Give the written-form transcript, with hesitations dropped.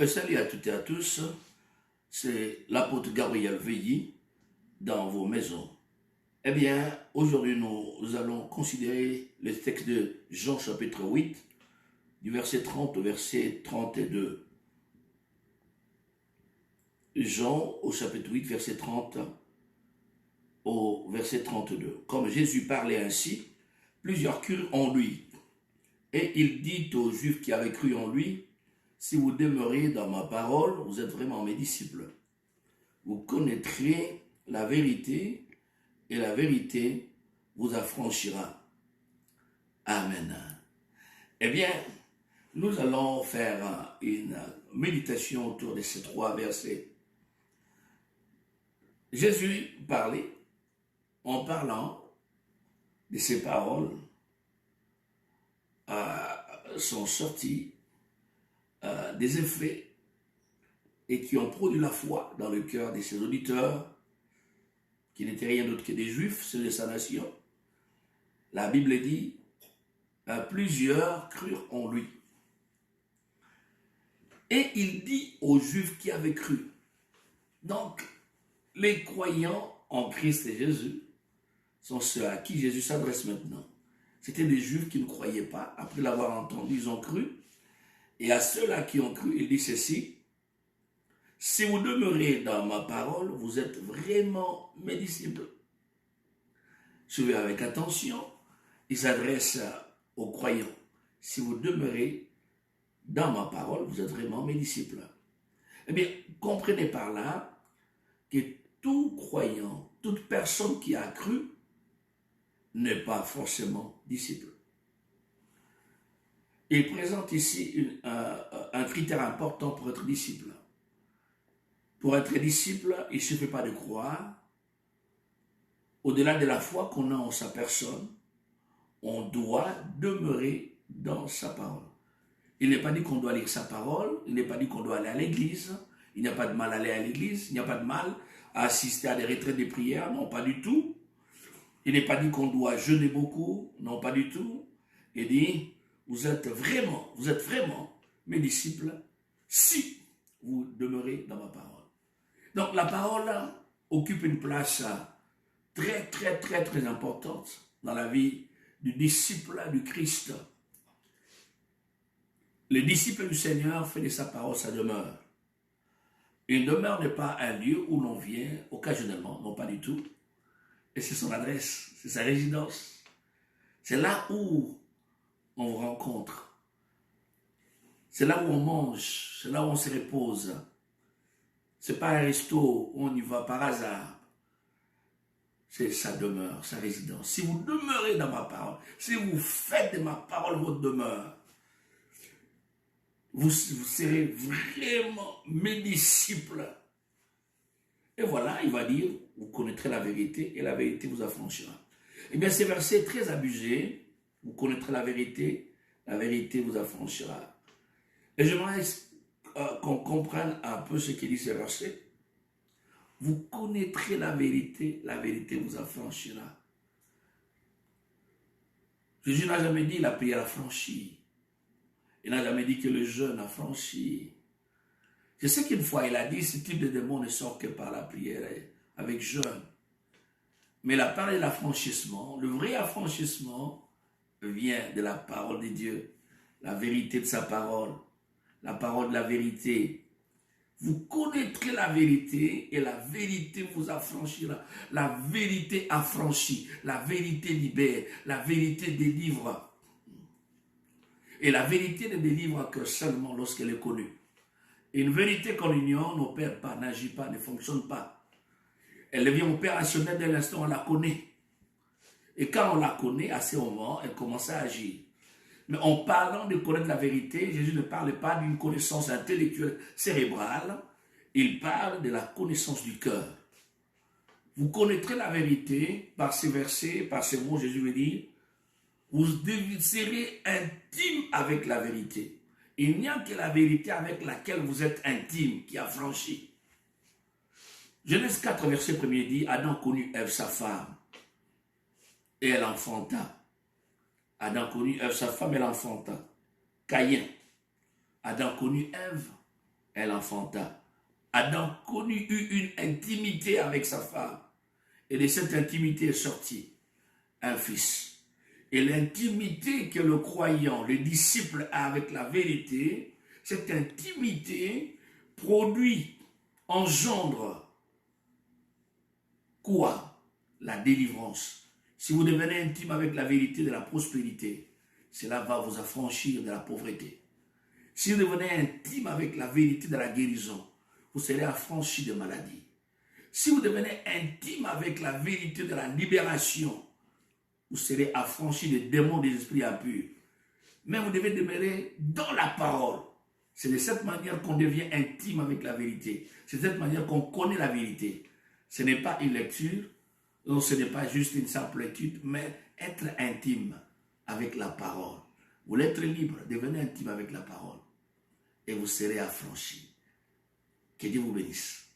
Salut à toutes et à tous, c'est l'apôtre Gabriel Veilly dans vos maisons. Eh bien, aujourd'hui nous allons considérer le texte de Jean chapitre 8, du verset 30 au verset 32. Jean au chapitre 8, verset 30 au verset 32. Comme Jésus parlait ainsi, plusieurs crurent en lui. Et il dit aux Juifs qui avaient cru en lui, si vous demeurez dans ma parole, vous êtes vraiment mes disciples. Vous connaîtrez la vérité et la vérité vous affranchira. Amen. Eh bien, nous allons faire une méditation autour de ces trois versets. Jésus parlait, en parlant de ces paroles, sont sortis des effets et qui ont produit la foi dans le cœur de ses auditeurs, qui n'étaient rien d'autre que des Juifs, ceux de sa nation. La Bible dit, plusieurs crurent en lui. Et il dit aux Juifs qui avaient cru. Donc, les croyants en Christ et Jésus sont ceux à qui Jésus s'adresse maintenant. C'était des Juifs qui ne croyaient pas. Après l'avoir entendu, ils ont cru. Et à ceux-là qui ont cru, il dit ceci, si vous demeurez dans ma parole, vous êtes vraiment mes disciples. Suivez avec attention, il s'adresse aux croyants. Si vous demeurez dans ma parole, vous êtes vraiment mes disciples. Eh bien, comprenez par là que tout croyant, toute personne qui a cru, n'est pas forcément disciple. Il présente ici un critère important pour être disciple. Pour être disciple, il ne suffit pas de croire. Au-delà de la foi qu'on a en sa personne, on doit demeurer dans sa parole. Il n'est pas dit qu'on doit lire sa parole, il n'est pas dit qu'on doit aller à l'église, il n'y a pas de mal à aller à l'église, il n'y a pas de mal à assister à des retraites de prière, non pas du tout. Il n'est pas dit qu'on doit jeûner beaucoup, non pas du tout. Il dit, vous êtes vraiment mes disciples si vous demeurez dans ma parole. Donc la parole occupe une place très importante dans la vie du disciple du Christ. Le disciple du Seigneur fait de sa parole sa demeure. Une demeure n'est pas un lieu où l'on vient occasionnellement, non pas du tout. Et c'est son adresse, c'est sa résidence. C'est là où on vous rencontre. C'est là où on mange, c'est là où on se repose. C'est pas un resto où on y va par hasard. C'est sa demeure, sa résidence. Si vous demeurez dans ma parole, si vous faites de ma parole votre demeure, vous serez vraiment mes disciples. Et voilà, il va dire, vous connaîtrez la vérité et la vérité vous affranchira. Eh bien, ces versets très abusés, vous connaîtrez la vérité vous affranchira. Et j'aimerais qu'on comprenne un peu ce qu'il dit ces versets. Vous connaîtrez la vérité vous affranchira. Jésus n'a jamais dit la prière affranchie. Il n'a jamais dit que le jeûne affranchit. Je sais qu'une fois il a dit ce type de démon ne sort que par la prière avec jeûne. Mais la parole de l'affranchissement, le vrai affranchissement vient de la parole de Dieu, la vérité de sa parole, la parole de la vérité. Vous connaîtrez la vérité et la vérité vous affranchira. La vérité affranchit, la vérité libère, la vérité délivre. Et la vérité ne délivre que seulement lorsqu'elle est connue. Une vérité qu'on ignore n'opère pas, n'agit pas, ne fonctionne pas. Elle devient opérationnelle dès l'instant où on la connaît. Et quand on la connaît, à ce moment, elle commence à agir. Mais en parlant de connaître la vérité, Jésus ne parle pas d'une connaissance intellectuelle cérébrale, il parle de la connaissance du cœur. Vous connaîtrez la vérité par ces versets, par ces mots, Jésus veut dire, vous serez intime avec la vérité. Il n'y a que la vérité avec laquelle vous êtes intime qui affranchit. Genèse 4, verset 1er dit, Adam connut Ève sa femme, et elle enfanta. Adam connut Ève sa femme, elle enfanta. Caïn. Adam connut Ève, elle enfanta. Adam eut une intimité avec sa femme. Et de cette intimité est sorti un fils. Et l'intimité que le croyant, le disciple a avec la vérité, cette intimité produit, engendre quoi? La délivrance. Si vous devenez intime avec la vérité de la prospérité, cela va vous affranchir de la pauvreté. Si vous devenez intime avec la vérité de la guérison, vous serez affranchi de maladies. Si vous devenez intime avec la vérité de la libération, vous serez affranchi des démons des esprits impurs. Mais vous devez demeurer dans la parole. C'est de cette manière qu'on devient intime avec la vérité. C'est de cette manière qu'on connaît la vérité. Ce n'est pas une lecture, non, ce n'est pas juste une simple étude, mais être intime avec la parole. Vous voulez être libre, devenez intime avec la parole. Et vous serez affranchi. Que Dieu vous bénisse.